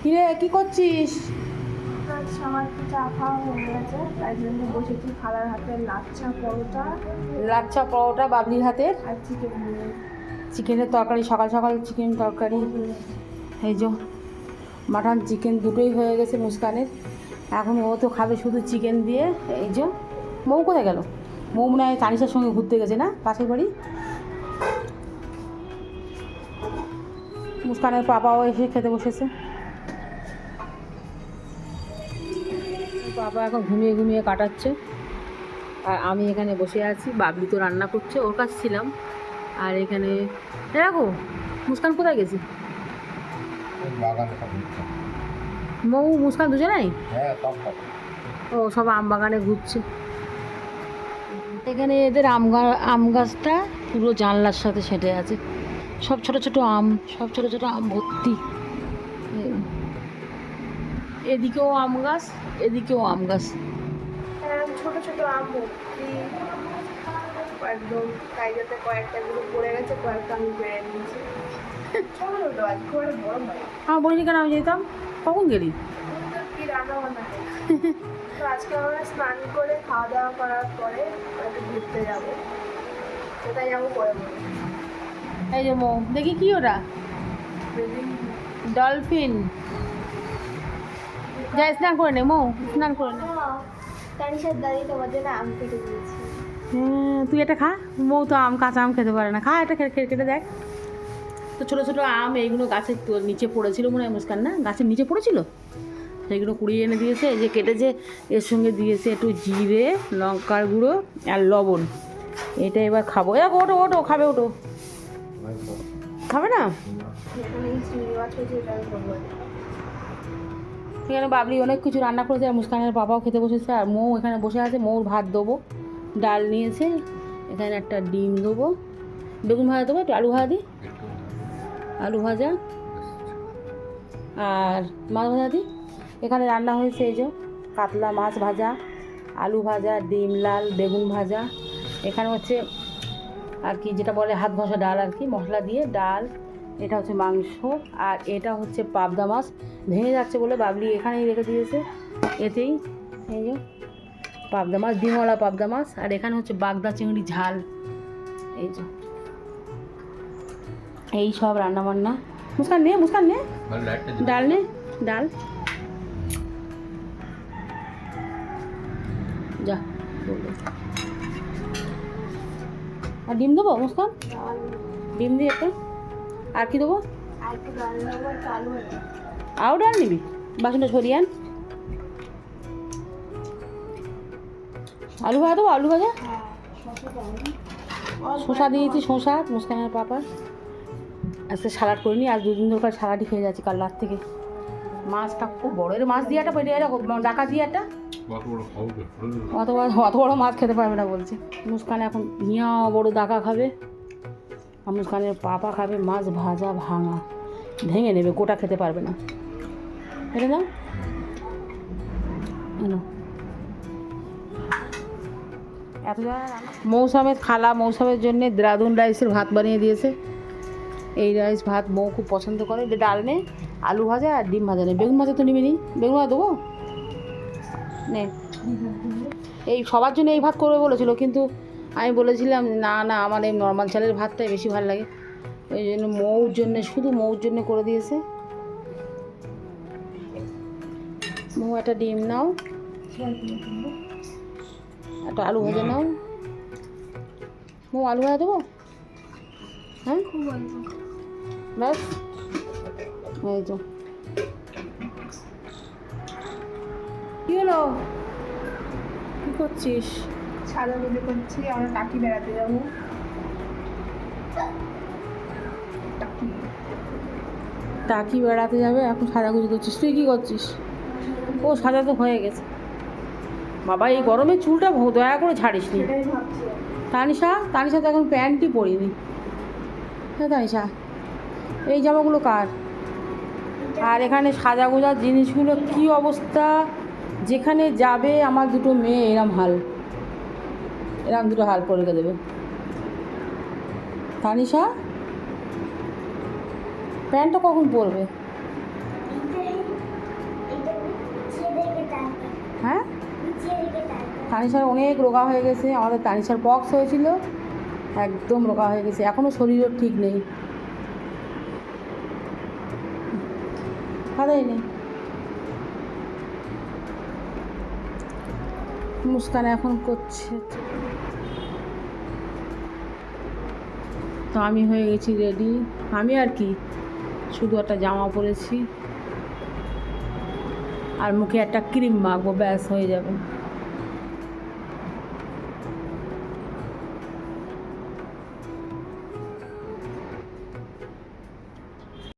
কিরে কি করছিস? আমার তো চা খাওয়া হয়ে গেছে, তাই জন্য বসেছি খালার হাতে লাচ্ছা পরোটা বাবলির হাতের আর চিকেন। চিকেনের তরকারি, সকাল সকাল চিকেন তরকারি। এই যে মাটন চিকেন দুটোই হয়ে গেছে মুস্কানের। এখন ও তো খাবে শুধু চিকেন দিয়ে। এই যে মৌ কোথায় গেল? মৌ মনে হয় তানিশার সঙ্গে ঘুরতে গেছে না পাশের বাড়ি। মুস্কানের পাপাও এসে খেতে বসেছে। বাবা এখন ঘুমিয়ে ঘুমিয়ে কাটাচ্ছে, আর আমি এখানে বসে আছি। বাবলি তো রান্না করছে, ওর কাছে ছিলাম। আর এখানে দেখো মুস্কান কোথায় গেছে? মৌ মুস্কান দুজনেই ও সব আম বাগানে ঘুরছে। এখানে এদের আম গাছটা পুরো জানলার সাথে সেটে আছে। সব ছোট ছোট আম, সব ছোট ছোট আম ভর্তি। এদিকেও আম গাছ, এদিকেও আম গাছ। ছোট ছোট আম ভর্তি একদম, তাই যাতে কয়েকটা গুলো পড়ে গেছে, কয়েকটা আমি পেরে নিয়েছি। ছোট ছোট আজ খুব বড় হয়। আমার বলিনি কেন? আমি যেতাম। কখন গেলি? কি রান্না বান্না তো আজকে আমরা স্নান করে খাওয়া দাওয়া করার পরে একটু ঘুরতে যাবো। কোথায় যাবো পরে বলবো। এই যে মৌ, দেখি কি ওটা? ডলফিন। যা স্নান করে নে মৌ, স্নান করে নে। তানিশার দাদি তোমার জন্য আম কেটে দিয়েছি। হ্যাঁ, তুই এটা খা। মৌ তো কাঁচা আম খেতে পারে না। খা এটা, কেটে দেখ। তো ছোটো ছোটো আম এইগুলো গাছের নিচে পড়েছিল মনে হয় মুস্কান, না গাছের নিচে পড়েছিল, সেইগুলো কুড়িয়ে এনে দিয়েছে। এই যে কেটেছে, এর সঙ্গে দিয়েছে একটু জিরে, লঙ্কার গুঁড়ো আর লবণ। এটা এবার খাবো। ওটো ওটো খাবে, ওটো খাবে না। এখানে বাবলি অনেক কিছু রান্না করেছে, আর মুস্কানের বাবাও খেতে বসেছে। আর মৌ এখানে বসে আছে। মৌর ভাত দেবো, ডাল নিয়েছে, এখানে একটা ডিম দেবো, বেগুন ভাজা দেবো, একটু আলু ভাজা দিই, আলু ভাজা আর মাছ ভাজা দিই। এখানে রান্না হয়েছে এই যে কাতলা মাছ ভাজা, আলু ভাজা, ডিম লাল, বেগুন ভাজা। এখানে হচ্ছে আর কি যেটা বলে হাত ঘষা ডাল আর কি, মশলা দিয়ে ডাল। এটা হচ্ছে মাংস, আর এটা হচ্ছে পাবদা মাছ। ভেঙে যাচ্ছে বলে বাবলি এখানেই রেখে দিয়েছে, এতেই। এই যে পাবদা মাছ, ডিমওয়ালা পাবদা মাছ। আর এখানে হচ্ছে বাগদা চিংড়ি ঝাল। এই যে এই সব রান্না বান্না। মুস্কান নে ডাল নে, ডাল যা। আর ডিম দেবো মুস্কান, ডিম দিয়ে একটা। আর কি দেবো? আরও ডাল নিবি? বাসনটা সরিয়ে আন। আলু ভাজা দেবো, আলু ভাজা। শসা দিয়েছি, শসা মুস্কানের পাপা। আজকে সালাড করিনি, আজ দুদিন ধরে সালাডই খেয়ে যাচ্ছি কাল রাত থেকে। মাছটা খুব বড়, এর মাছ দিয়ে একটা পেটে এরকম ডাকা দিয়ে একটা। অত বড় মাছ খেতে পারবে না বলছে মুস্কান। এখন হিয়া বড় ডাকা খাবে, আর মুস্কানের পাপা খাবে মাছ ভাজা ভাঙা, ভেঙে নেবে, গোটা খেতে পারবে না। এটা না এত মৌসামের খালা মৌসামের জন্যে দেরাদুন রাইসের ভাত বানিয়ে দিয়েছে। এই রাইস ভাত মৌ খুব পছন্দ করে। ডাল নে, আলু ভাজা আর ডিম ভাজা নে। বেগুন ভাজা তো নিবি নি? বেগুন ভাজা দেবো নে। এই সবার জন্য এই ভাত করবে বলেছিল, কিন্তু আমি বলেছিলাম না না, আমার এই নর্মাল চালের ভাতটাই বেশি ভালো লাগে। ওই জন্য মৌর জন্যে, শুধু মৌর জন্য করে দিয়েছে। মৌ একটা ডিম নাও, একটা আলু ভাজা নাও। মৌ আলু ভাজা দেবো? হ্যাঁ ব্যাস। এই তো কী হলো, কী করছিস? সাদা মধ্যে করছি, আমরা টাকি বেড়াতে যাবো। টাকি বেড়াতে যাবে, এখন সাজাগুজি করছিস? তুই কী করছিস? ও সাজা তো হয়ে গেছে। বাবা এই গরমে চুলটা দয়া করে ছাড়িস নি। তানিশা তো এখন প্যান্টই পরিনি। হ্যাঁ তানিশা, এই জামাগুলো কার? আর এখানে সাজাগোজার জিনিসগুলো কি অবস্থা, যেখানে যাবে আমার দুটো মেয়ে এরম দুটো হাল করে দেবে। তানিশা প্যান্টটা কখন পরবে? হ্যাঁ, তানিশার অনেক রোগা হয়ে গেছে। আমাদের তানিশার পক্স হয়েছিল, একদম রোগা হয়ে গেছে। এখনও শরীরও ঠিক নেই। খাদাই নেই। মুস্কান এখন করছে। তো আমি হয়ে গেছি রেডি। আমি আর কি শুধু একটা জামা পরেছি আর মুখে একটা ক্রিম মাখবো, ব্যাস হয়ে যাবে।